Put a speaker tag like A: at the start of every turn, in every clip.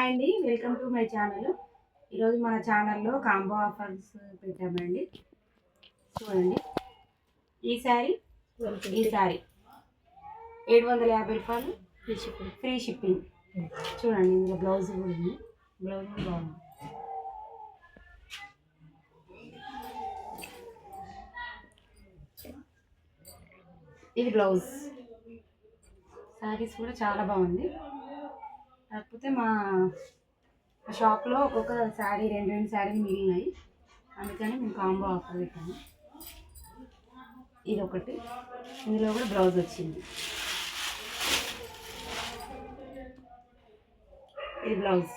A: Hi అండి, welcome to my channel. ఈరోజు మన ఛానల్లో కాంబో ఆఫర్స్ పెట్టామండి. చూడండి, ఈ శారీ 750 రూపాయలు ఫ్రీ షిప్పింగ్. చూడండి, ఇందులో బ్లౌజ్ కూడా ఉంది. బ్లౌజ్ కూడా బాగుంది. ఇది బ్లౌజ్. శారీస్ కూడా చాలా బాగుంది. కాకపోతే మా షాప్లో ఒక్కొక్క శారీ రెండు శారీలు మిగిలినాయి, అందుకని మేము కాంబో ఆఫర్ పెట్టాము. ఇది ఒకటి, ఇందులో కూడా బ్లౌజ్ వచ్చింది. ఇది బ్లౌజ్,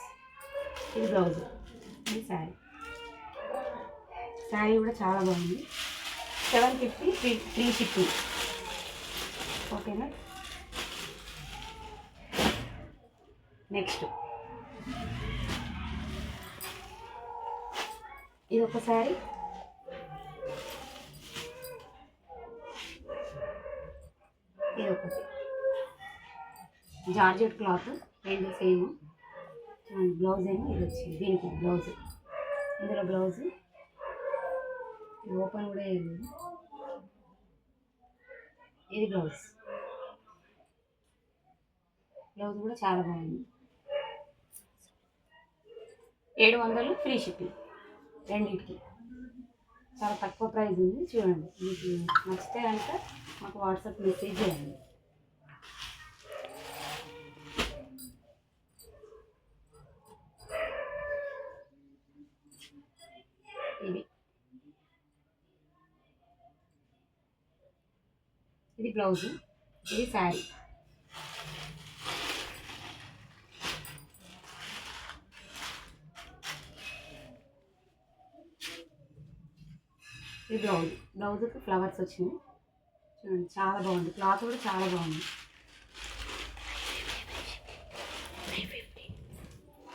A: ఇది శారీ కూడా చాలా బాగుంది. 750 ఫ్రీ షిప్పింగ్. ఓకేనా. నెక్స్ట్ ఇది ఒక శారీ. ఇది ఒకటి జార్జెట్ క్లాత్, రెండు సేమ్. బ్లౌజ్ ఏమో ఇది వచ్చింది. దీనికి బ్లౌజ్, ఇందులో బ్లౌజ్ ఇది ఓపెన్ కూడా వేయలేదు. ఇది బ్లౌజ్ కూడా చాలా బాగుంది. 700 ఫ్రీ షిప్పింగ్ రెండింటికి. చాలా తక్కువ ప్రైస్ ఉంది. చూడండి, మీకు నచ్చితే కనుక మాకు వాట్సాప్ మెసేజ్ చేయండి. ఇది బ్లౌజ్, ఇది శారీ. ఇది బ్లౌజ్కి ఫ్లవర్స్ వచ్చినాయి. చూడండి, చాలా బాగుంది. క్లాత్ కూడా చాలా బాగుంది.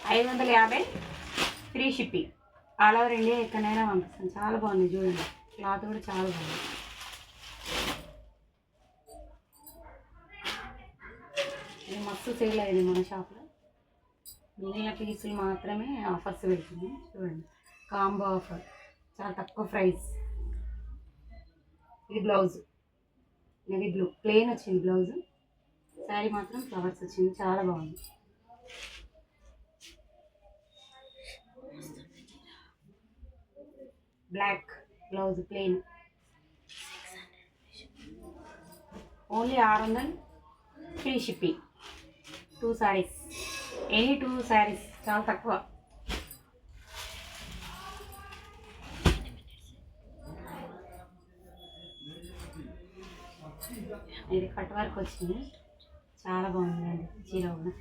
A: 550 free shipping. All over India ఎక్కడైనా పంపిస్తాను. చాలా బాగుంది. చూడండి, క్లాత్ కూడా చాలా బాగుంది. ఇది మస్తు సేల్ అయింది మన షాప్లో. మిగిలిన పీసులు మాత్రమే ఆఫర్స్ పెడుతుంది. చూడండి, కాంబో ఆఫర్, చాలా తక్కువ ప్రైస్. ఇది బ్లౌజ్, నేవీ బ్లూ ప్లెయిన్ వచ్చింది బ్లౌజ్. శారీ మాత్రం ఫ్లవర్స్ వచ్చింది, చాలా బాగుంది. Black blouse plain, only 600 free shipping. 2 saris, any 2 saris, చాలా తక్కువ. ఇది కట్ వర్క్ వచ్చింది, చాలా బాగుందండి. చీర కూడా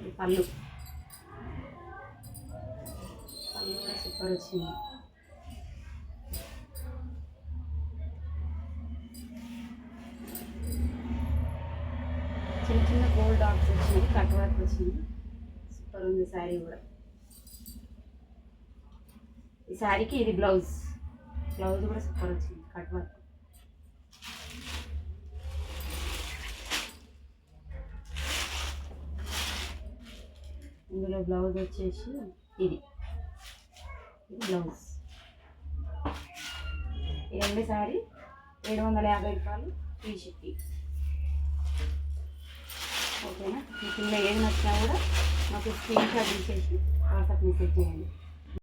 A: ఇది పళ్ళు కూడా సూపర్ వచ్చింది. చిన్న చిన్న గోల్డ్ డాట్స్ వచ్చింది, కట్ వర్క్ వచ్చింది, సూపర్ ఉంది శారీ కూడా. ఈ శారీకి ఇది బ్లౌజ్ కూడా సూపర్ వచ్చింది, కట్ వర్క్. ఇందులో బ్లౌజ్ వచ్చేసి ఇది బ్లౌజ్. ఈ రెండు శారీ 750 రూపాయలు ఫ్రీ షిప్పింగ్. ఓకేనా. మీకు ఇందులో ఏది నచ్చినా కూడా మాకు స్క్రీన్ షాట్ తీసేసి వాట్సాప్ మెసేజ్ చేయండి.